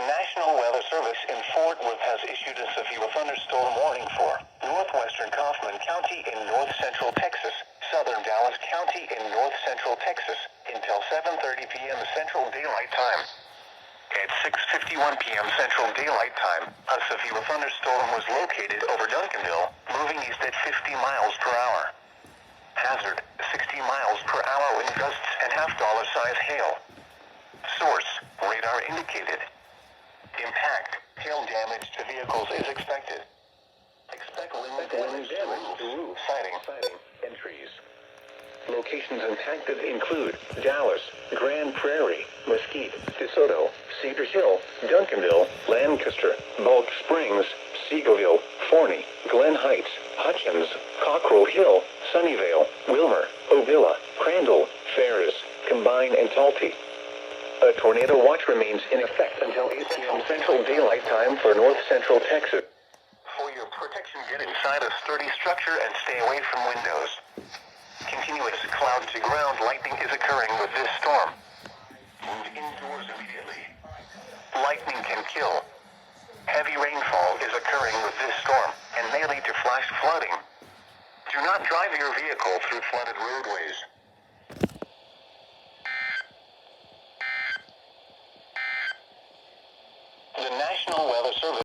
National Weather Service in Fort Worth has issued a severe thunderstorm warning for northwestern Kaufman County in north-central Texas, southern Dallas County in north-central Texas, until 7:30 p.m. Central Daylight Time. At 6:51 p.m. Central Daylight Time, a severe thunderstorm was located over Duncanville, moving east at 50 miles per hour. Hazard, 60 miles per hour wind gusts and half-dollar-size hail. Source, radar indicated. Impact, hail damage to vehicles is expected. Expect wind damage to roofs, siding, and trees. Locations impacted include Dallas, Grand Prairie, Mesquite, DeSoto, Cedar Hill, Duncanville, Lancaster, Bulk Springs, Seagoville, Forney, Glen Heights, Hutchins, Cockrell Hill, Sunnyvale, Wilmer, Ovilla, Crandall, Ferris, Combine, and Talty. A tornado watch remains in effect until 8 p.m. Central Daylight Time for north-central Texas. For your protection, get inside a sturdy structure and stay away from windows. Continuous cloud-to-ground lightning is occurring with this storm. Move indoors immediately. Lightning can kill. Heavy rainfall is occurring with this storm and may lead to flash flooding. Do not drive your vehicle through flooded roadways.